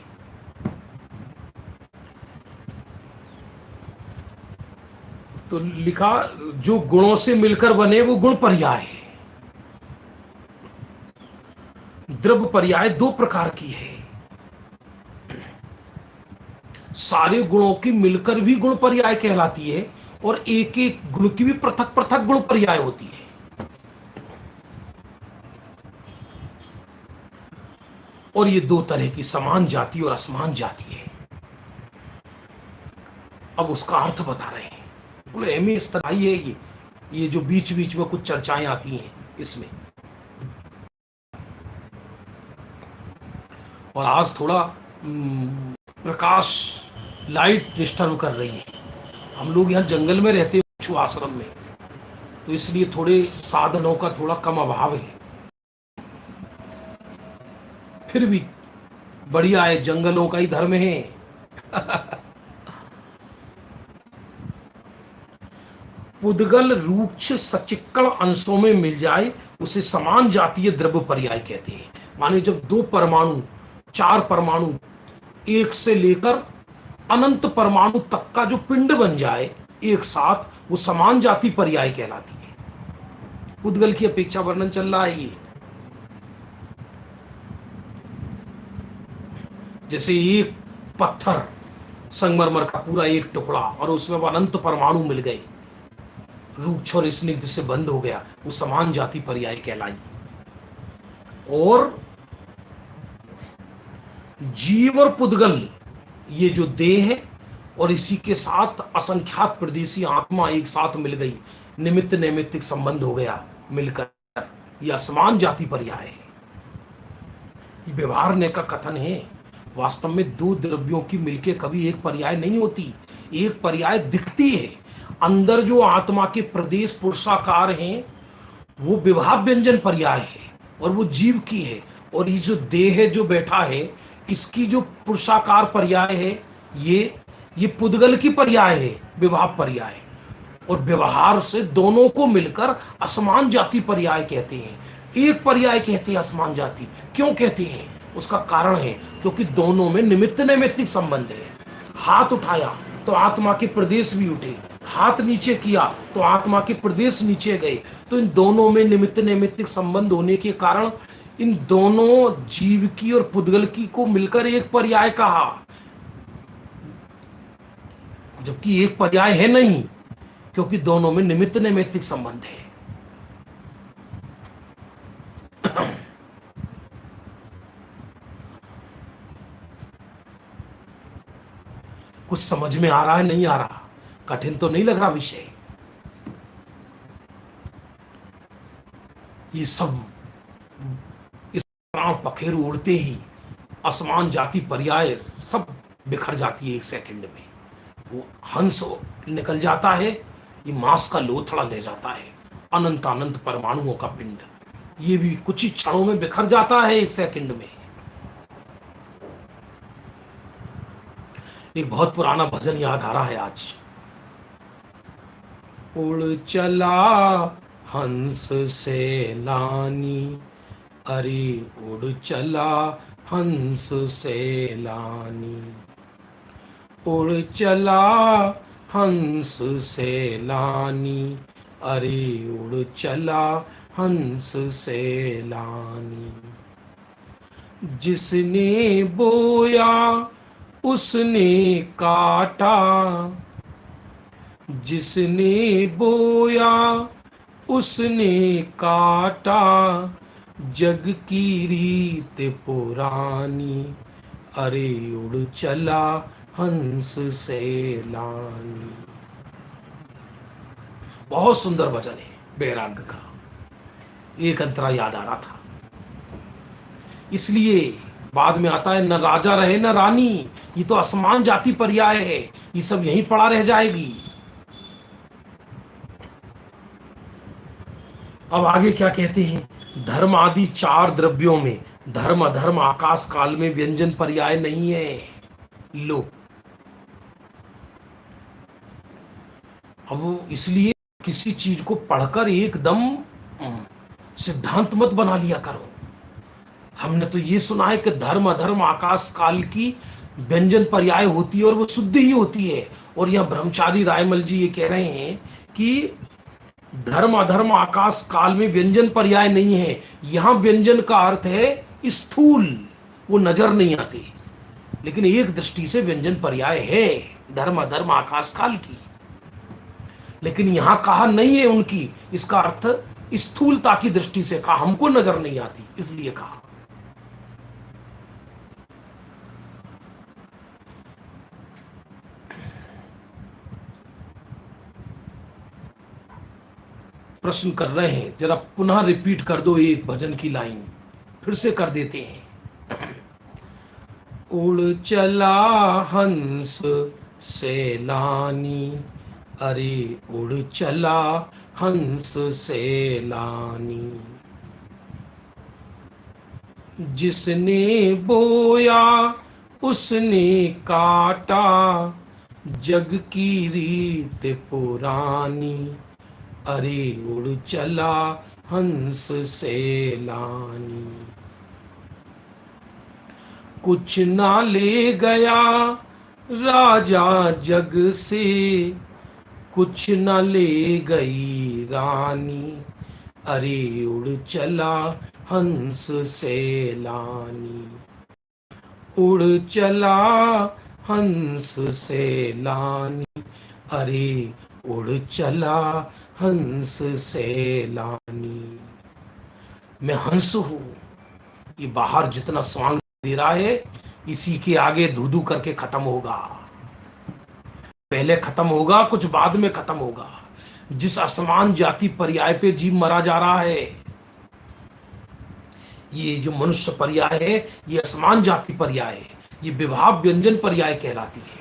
तो लिखा जो गुणों से मिलकर बने वो गुण पर्याय है। द्रव्य पर्याय दो प्रकार की है, सारे गुणों की मिलकर भी गुण पर्याय कहलाती है और एक एक गुण की भी पृथक पृथक गुण पर्याय होती है। और ये दो तरह की, समान जाति और असमान जाति है। अब उसका अर्थ बता रहे हैं। बोले एम इस तरह ही है ये जो बीच बीच में कुछ चर्चाएं आती हैं इसमें। और आज थोड़ा प्रकाश, लाइट डिस्टर्ब कर रही है। हम लोग यहाँ जंगल में रहते हैं, भिक्षु आश्रम में, तो इसलिए थोड़े साधनों का थोड़ा कम अभाव है। फिर भी बढ़िया है, जंगलों का ही धर्म है। पुद्गल रूक्ष सचिक्कण अंशों में मिल जाए उसे समान जातीय द्रव्य पर्याय कहते हैं। माने जब दो परमाणु, 4 परमाणु, एक से लेकर अनंत परमाणु तक का जो पिंड बन जाए एक साथ, वो समान जाति पर्याय कहलाती है। पुद्गल की अपेक्षा वर्णन चल रहा है ये। जैसे एक पत्थर, संगमरमर का पूरा एक टुकड़ा, और उसमें अनंत परमाणु मिल गए, रूक्ष और स्निग्ध से बंद हो गया, वो समान जाति पर्याय कहलाई। और जीव और पुद्गल, ये जो देह है और इसी के साथ असंख्यात प्रदेशी आत्मा एक साथ मिल गई, निमित्त नैमित्तिक संबंध हो गया मिलकर, यह असमान जाति पर्याय है। व्यवहार ने का कथन है, वास्तव में दो द्रव्यों की मिलके कभी एक पर्याय नहीं होती, एक पर्याय दिखती है। अंदर जो आत्मा के प्रदेश पुरुषाकार हैं वो विभाव व्यंजन पर्याय है और वो जीव की है, और ये जो देह जो बैठा है इसकी जो पुरुषाकार पर्याय है ये पुद्गल की पर्याय है, विभाव पर्याय। और व्यवहार से दोनों को मिलकर असमान जाति पर्याय कहते हैं। एक पर्याय कहते हैं असमान जाति। क्यों कहते हैं? उसका कारण है क्योंकि दोनों में निमित्त नैमित्तिक संबंध है। हाथ उठाया तो आत्मा के प्रदेश भी उठे, हाथ नीचे किया तो आत्मा के प्रदेश नीचे गए। तो इन दोनों में निमित्त नैमित्तिक संबंध होने के कारण इन दोनों जीव की और पुद्गल की को मिलकर एक पर्याय कहा, जबकि एक पर्याय है नहीं, क्योंकि दोनों में निमित्त नैमित्तिक संबंध है। कुछ समझ में आ रहा है, नहीं आ रहा? कठिन तो नहीं लग रहा विषय? ये सब इस प्राण पखेरु उड़ते ही असमान जाति पर्याय सब बिखर जाती है एक सेकंड में। वो हंस निकल जाता है, ये मांस का लोथड़ा ले जाता है, अनंत अनंत परमाणुओं का पिंड, ये भी कुछ ही क्षणों में बिखर जाता है, एक सेकंड में। एक बहुत पुराना भजन याद आ रहा है आज। उड़ चला हंस से लानी, अरे उड़ चला हंस से लानी, उड़ चला हंस से लानी, अरे उड़ चला हंस से लानी। जिसने बोया उसने काटा, जिसने बोया उसने काटा, जग की रीत पुरानी, अरे उड़ चला हंस से लानी। बहुत सुंदर भजन है बैराग का। एक अंतरा याद आ रहा था, इसलिए बाद में आता है, न राजा रहे न रानी, ये तो असमान जाति पर्याय है, ये सब यहीं पड़ा रह जाएगी। अब आगे क्या कहते हैं, धर्म आदि चार द्रव्यों में धर्म अधर्म आकाश काल में व्यंजन पर्याय नहीं है। लो, अब इसलिए किसी चीज को पढ़कर एकदम सिद्धांत मत बना लिया करो। हमने तो ये सुना है कि धर्म अधर्म आकाश काल की व्यंजन पर्याय होती है और वो शुद्ध ही होती है। और यह ब्रह्मचारी रायमल जी ये कह रहे हैं कि धर्म अधर्म आकाश काल में व्यंजन पर्याय नहीं है। यहां व्यंजन का अर्थ है स्थूल, वो नजर नहीं आती, लेकिन एक दृष्टि से व्यंजन पर्याय है धर्म अधर्म आकाश काल की, लेकिन यहां कहा नहीं है उनकी। इसका अर्थ स्थूलता की दृष्टि से कहा, हमको नजर नहीं आती इसलिए कहा। प्रश्न कर रहे हैं, जरा पुनः रिपीट कर दो एक भजन की लाइन, फिर से कर देते हैं। उड़ चला हंस से लानी, अरे उड़ चला हंस से लानी। जिसने बोया उसने काटा, जग की रीत पुरानी, अरे उड़ चला हंस से लानी। कुछ ना ले गया राजा जग से, कुछ ना ले गई रानी, अरे उड़ चला हंस से लानी। उड़ चला हंस से लानी, अरे उड़ चला हंस से लानी। मैं हंस हूं, ये बाहर जितना स्वांग दे रहा है इसी के आगे धू धू करके खत्म होगा। पहले खत्म होगा, कुछ बाद में खत्म होगा। जिस असमान जाति पर्याय पे जीव मरा जा रहा है, ये जो मनुष्य पर्याय है ये असमान जाति पर्याय है, ये विभाव व्यंजन पर्याय कहलाती है।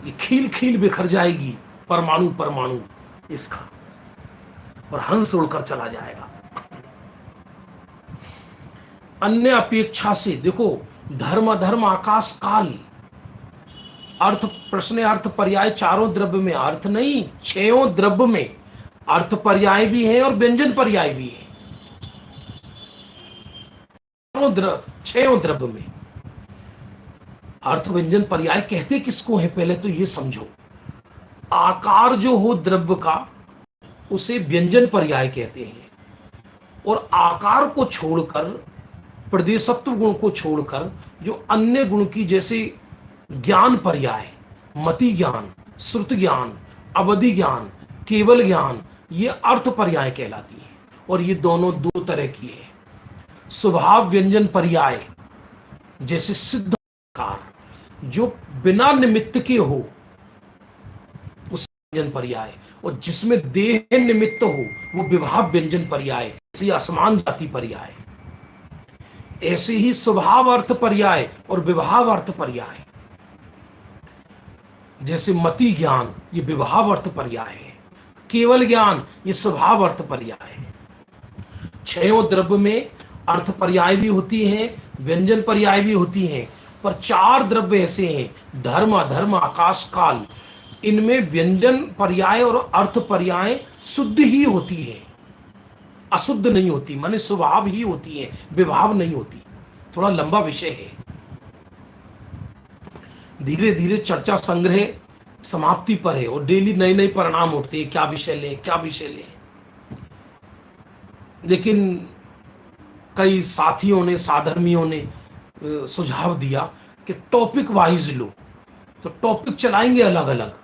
ये खील खील बिखर जाएगी परमाणु परमाणु इसका, और हंस उड़कर चला जाएगा। अन्य अपेक्षा से देखो, धर्म अधर्म आकाश काल, अर्थ प्रश्न अर्थ पर्याय चारों द्रव्य में, अर्थ नहीं छयों द्रव्य में अर्थ पर्याय भी है और व्यंजन पर्याय भी है। छयों द्रव्य में अर्थ व्यंजन पर्याय कहते किसको है, पहले तो ये समझो। आकार जो हो द्रव्य का उसे व्यंजन पर्याय कहते हैं, और आकार को छोड़कर, प्रदेशत्व गुण को छोड़कर जो अन्य गुण की, जैसे ज्ञान पर्याय, मति ज्ञान, श्रुत ज्ञान, अवधि ज्ञान, केवल ज्ञान, ये अर्थ पर्याय कहलाती है। और ये दोनों दो तरह की है। स्वभाव व्यंजन पर्याय जैसे सिद्ध आकार जो बिना निमित्त के हो उस व्यंजन पर्याय, और जिसमें देह निमित्त हो वो विभाव व्यंजन पर्याय, जैसे असमान जाति पर्याय। ऐसे ही स्वभाव अर्थ पर्याय और विभाव अर्थ पर्याय, जैसे मति ज्ञान ये विभाव अर्थ पर्याय है, केवल ज्ञान ये स्वभाव अर्थ पर्याय है। छयों द्रव्य में अर्थ पर्याय भी होती हैं, व्यंजन पर्याय भी होती हैं, पर चार द्रव्य ऐसे हैं, धर्म अधर्म आकाश काल, इनमें व्यंजन पर्याय और अर्थ पर्याय शुद्ध ही होती है, अशुद्ध नहीं होती, माने स्वभाव ही होती है, विभाव नहीं होती। थोड़ा लंबा विषय है, धीरे धीरे चर्चा संग्रह समाप्ति पर है और डेली नए नए परिणाम उठते हैं, क्या विषय लें क्या विषय लें। लेकिन कई साथियों ने, साधर्मियों ने सुझाव दिया कि टॉपिक वाइज लो, तो टॉपिक चलाएंगे अलग अलग,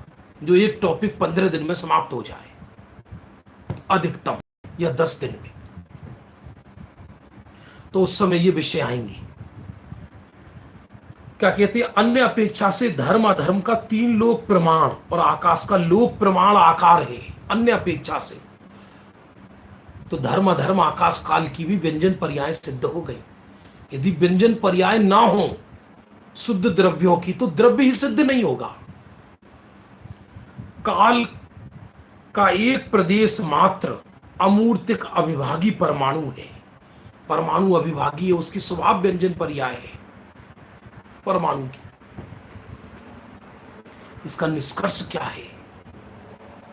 जो एक टॉपिक 15 दिन में समाप्त हो जाए अधिकतम, या 10 दिन में, तो उस समय ये विषय आएंगे। क्या कहते हैं, अन्य अपेक्षा से धर्म अधर्म का 3 लोक प्रमाण और आकाश का लोक प्रमाण आकार है, अन्य अपेक्षा से। तो धर्म अधर्म आकाश काल की भी व्यंजन पर्याय सिद्ध हो गई। यदि व्यंजन पर्याय ना हो शुद्ध द्रव्यों की, तो द्रव्य ही सिद्ध नहीं होगा। काल का एक प्रदेश मात्र अमूर्तिक अविभागी परमाणु है, परमाणु अविभागी है, उसकी स्वभाव व्यंजन पर्याय है परमाणु की। इसका निष्कर्ष क्या है?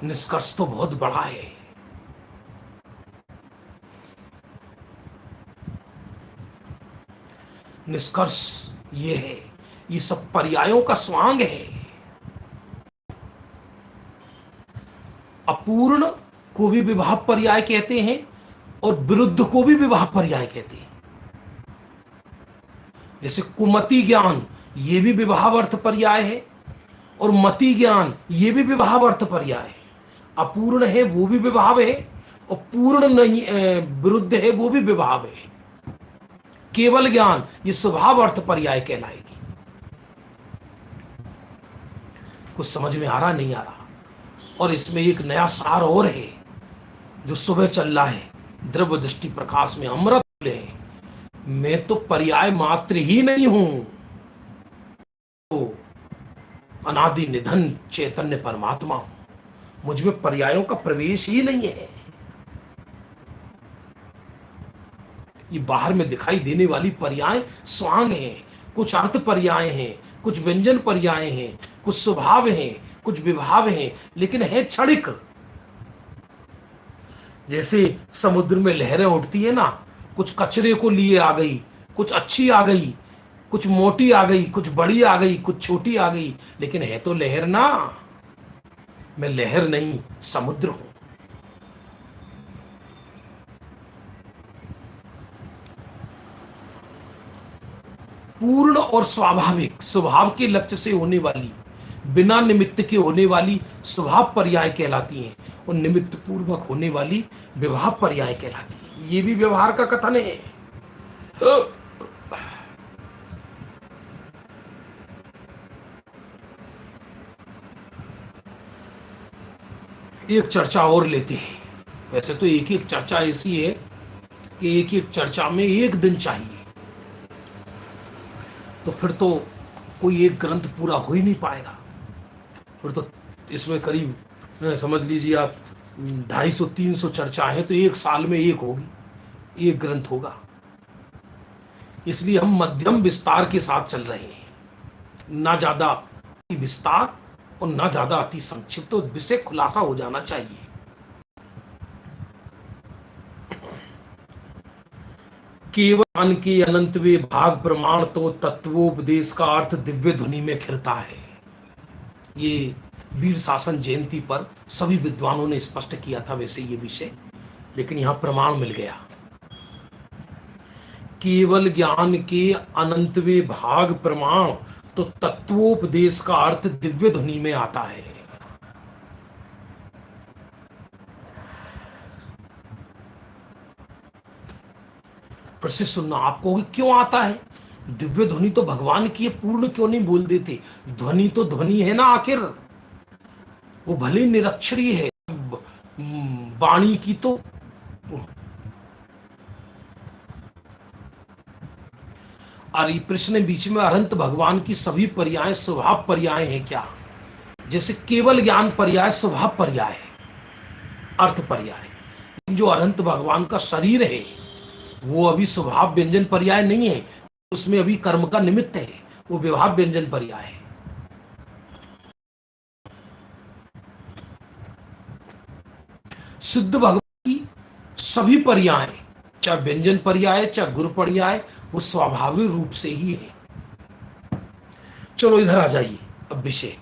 निष्कर्ष तो बहुत बड़ा है। निष्कर्ष ये है, ये सब पर्यायों का स्वांग है। अपूर्ण को भी विभाव पर्याय कहते हैं और विरुद्ध को भी विभाव पर्याय कहते हैं। जैसे कुमति ज्ञान ये भी विभाव अर्थ पर्याय है और मति ज्ञान ये भी विभाव अर्थ पर्याय है। अपूर्ण है वो भी विभाव है और पूर्ण नहीं विरुद्ध है वो भी विभाव है। केवल ज्ञान ये स्वभाव अर्थ पर्याय कहलाएगी। कुछ समझ में आ रहा नहीं आ रहा? और इसमें एक नया सार और है जो सुबह चल रहा है, द्रव्य दृष्टि प्रकाश में अमृत है। मैं तो पर्याय मात्र ही नहीं हूं, तो अनादि निधन चैतन्य परमात्मा हूं। मुझ में पर्यायों का प्रवेश ही नहीं है। ये बाहर में दिखाई देने वाली पर्याय स्वांग हैं, कुछ अर्थ पर्याय हैं, कुछ व्यंजन पर्याय हैं, कुछ स्वभाव हैं, कुछ विभाव हैं, लेकिन है क्षणिक। जैसे समुद्र में लहरें उठती है ना, कुछ कचरे को लिए आ गई, कुछ अच्छी आ गई, कुछ मोटी आ गई, कुछ बड़ी आ गई, कुछ छोटी आ गई, लेकिन है तो लहर ना। मैं लहर नहीं, समुद्र हूं। पूर्ण और स्वाभाविक स्वभाव के लक्ष्य से होने वाली, बिना निमित्त के होने वाली स्वभाव पर्याय कहलाती हैं और निमित्त पूर्वक होने वाली विभाव पर्याय कहलाती है। ये भी व्यवहार का कथन है। एक चर्चा और लेते हैं। वैसे तो एक एक चर्चा ऐसी है कि एक एक चर्चा में एक दिन चाहिए, तो फिर तो कोई एक ग्रंथ पूरा हो ही नहीं पाएगा। फिर तो इसमें करीब समझ लीजिए आप 250-300 चर्चाएं हैं, तो एक साल में एक होगी, एक ग्रंथ होगा। इसलिए हम मध्यम विस्तार के साथ चल रहे हैं, ना ज्यादा विस्तार और ना ज्यादा अति संक्षिप्त, तो विषय खुलासा हो जाना चाहिए। केवल ज्ञान के अनंत वे भाग प्रमाण तो तत्वोपदेश का अर्थ दिव्य ध्वनि में खिलता है। ये वीर शासन जयंती पर सभी विद्वानों ने स्पष्ट किया था वैसे ये विषय, लेकिन यहां प्रमाण मिल गया। केवल ज्ञान के अनंतवे भाग प्रमाण तो तत्वोपदेश का अर्थ दिव्य ध्वनि में आता है। प्रश्न सुनना, आप कहोगे क्यों आता है? दिव्य ध्वनि तो भगवान की है, पूर्ण क्यों नहीं बोल देते? ध्वनि तो ध्वनि है ना, आखिर वो भले निरक्षरी है, वाणी की तो और प्रश्न बीच में अनंत भगवान की सभी पर्याय स्वभाव पर्याय हैं क्या? जैसे केवल ज्ञान पर्याय स्वभाव पर्याय है, अर्थ पर्याय। जो अनंत भगवान का शरीर है वो अभी स्वभाव व्यंजन पर्याय नहीं है, उसमें अभी कर्म का निमित्त है, वो विभाव व्यंजन पर्याय है। शुद्ध भगवान की सभी पर्याय, चाहे व्यंजन पर्याय चाहे गुरु पर्याय, वो स्वाभाविक रूप से ही है। चलो इधर आ जाइए अब विषय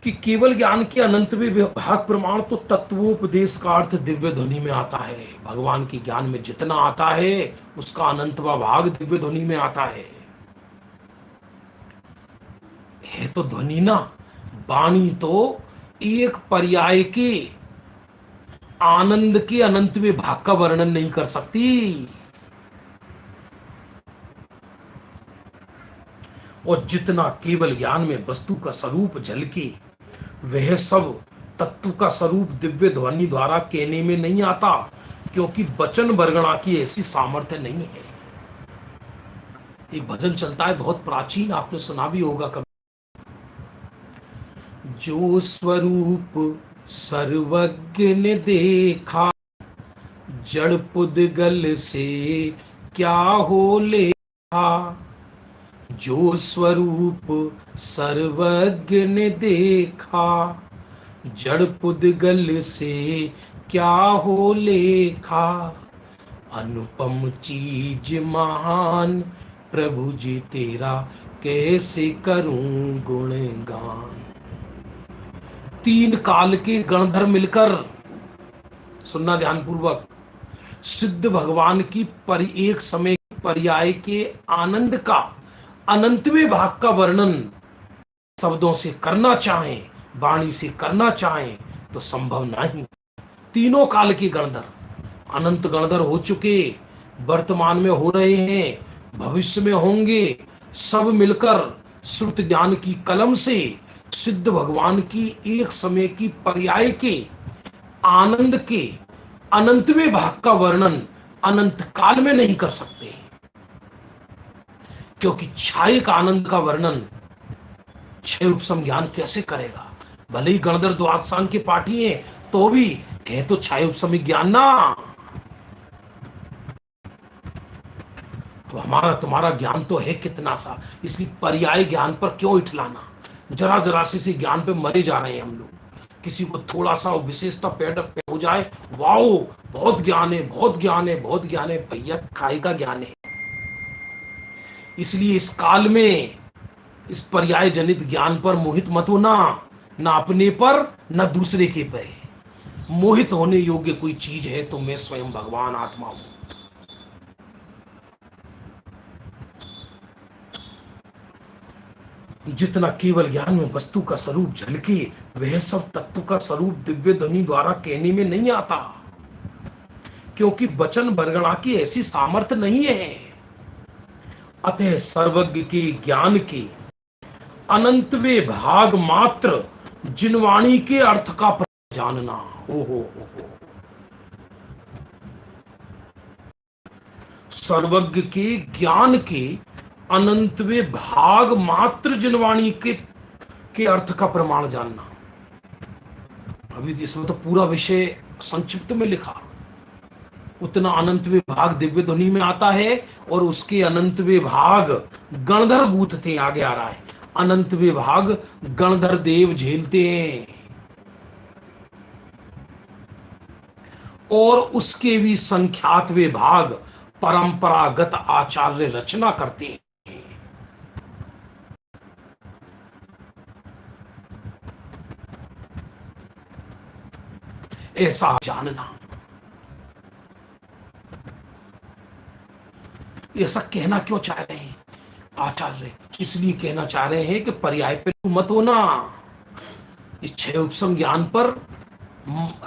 कि केवल ज्ञान के अनंत में विभाग प्रमाण तो तत्वोपदेश का अर्थ दिव्य ध्वनि में आता है। भगवान के ज्ञान में जितना आता है उसका अनंतवा भाग दिव्य ध्वनि में आता है तो ध्वनि ना, वाणी तो एक पर्याय के आनंद के अनंत में भाग का वर्णन नहीं कर सकती। और जितना केवल ज्ञान में वस्तु का स्वरूप झलके वह सब तत्व का स्वरूप दिव्य ध्वनि द्वारा कहने में नहीं आता, क्योंकि वचन वर्णना की ऐसी सामर्थ्य नहीं है। एक भजन चलता है बहुत प्राचीन, आपने सुना भी होगा कभी। जो स्वरूप सर्वज्ञ ने देखा, जड़ पुद्गल से क्या हो लेखा। जो स्वरूप सर्वज्ञ ने देखा, जड़ पुद्गल से क्या हो लेखा। अनुपम चीज महान प्रभु जी तेरा, कैसे करूं गुणगान। तीन काल के गणधर मिलकर, सुनना ध्यानपूर्वक, सिद्ध भगवान की एक समय पर्याय के आनंद का अनंतवें भाग का वर्णन शब्दों से करना चाहें, वाणी से करना चाहें तो संभव नहीं। तीनों काल के गणधर, अनंत गणधर हो चुके, वर्तमान में हो रहे हैं, भविष्य में होंगे, सब मिलकर श्रुत ज्ञान की कलम से सिद्ध भगवान की एक समय की पर्याय के आनंद के अनंतवें भाग का वर्णन अनंत काल में नहीं कर सकते, क्योंकि छायिक आनंद का वर्णन छह उपसम ज्ञान कैसे करेगा। भले ही गणधर द्वादशांग के पाठी हैं तो भी है तो छाय उपसमिक ज्ञान ना। तो हमारा तुम्हारा ज्ञान तो है कितना सा, इसलिए पर्याय ज्ञान पर क्यों इठलाना। जरा जरा से ज्ञान पे मरे जा रहे हैं हम लोग। किसी को थोड़ा सा विशेषता पैड हो जाए, वाओ बहुत ज्ञान है, बहुत ज्ञान है, बहुत ज्ञान है। भैया काय का ज्ञान है। इसलिए इस काल में इस पर्याय जनित ज्ञान पर मोहित मत होना, ना अपने पर ना दूसरे के पे। मोहित होने योग्य कोई चीज है तो मैं स्वयं भगवान आत्मा हूं। जितना केवल ज्ञान में वस्तु का स्वरूप झलके वह सब तत्व का स्वरूप दिव्य ध्वनि द्वारा कहने में नहीं आता, क्योंकि वचन वर्णना की ऐसी सामर्थ्य नहीं है। अतः सर्वज्ञ के ज्ञान के अनंतवें भाग मात्र जिनवाणी के अर्थ का जानना। हो सर्वज्ञ के ज्ञान के अनंतवें भाग मात्र जिनवाणी के अर्थ का प्रमाण जानना। अभी इसमें तो पूरा विषय संक्षिप्त में लिखा। उतना अनंतवें भाग दिव्य ध्वनि में आता है और उसके अनंतवें भाग गणधर गूंथते, आगे आ रहा है, अनंतवें भाग गणधर देव झेलते हैं और उसके भी संख्यातवें भाग परंपरागत आचार्य रचना करते हैं। ऐसा जानना, ऐसा कहना क्यों चाह रहे हैं आचार्य? इसलिए कहना चाह रहे हैं कि पर्याय पे मत होना। इस छह उपसम ज्ञान पर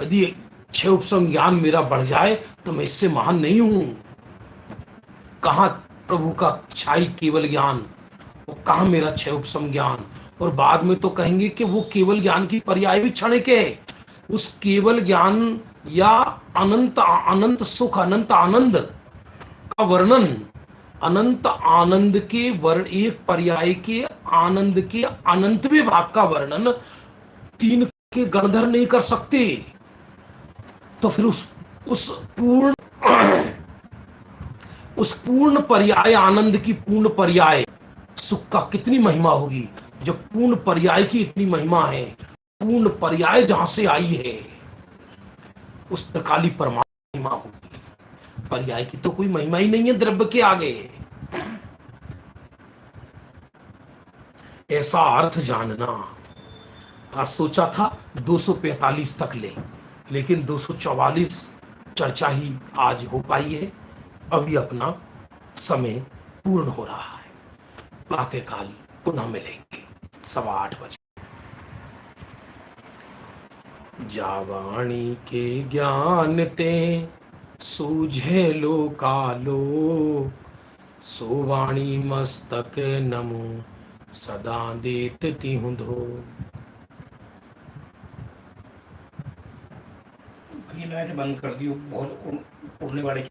यदि छह उपसम ज्ञान मेरा बढ़ जाए तो मैं इससे महान नहीं हूं। कहां प्रभु का छाई केवल ज्ञान, वो कहां मेरा छह उपसम ज्ञान। और बाद में तो कहेंगे कि वो केवल ज्ञान की पर्याय भी क्षणिक है। उस केवल ज्ञान या अनंत अनंत सुख, अनंत आनंद का वर्णन, अनंत आनंद के वर्ण, एक पर्याय के आनंद के अनंतवें भाग का वर्णन तीन के गणधर नहीं कर सकते। तो फिर उस पूर्ण उस पूर्ण पर्याय आनंद की पूर्ण पर्याय सुख का कितनी महिमा होगी। जब पूर्ण पर्याय की इतनी महिमा है, पूर्ण पर्याय जहां से आई है, उस त्रिकाली परमात्मा महिमा होगी। पर्याय की तो कोई महिमा ही नहीं है द्रव्य के आगे। ऐसा अर्थ जानना। आज सोचा था 245 तक लेकिन 244 चर्चा ही आज हो पाई है। अभी अपना समय पूर्ण हो रहा है। प्रातःकाल पुनः मिलेंगे 8:15 बजे। जावाणी के ज्ञान ते सूझे लो कालो, सोवाणी मस्तक नमो सदा देत तिहु धो। लाइट बंद कर दी, बहुत उड़ने वाले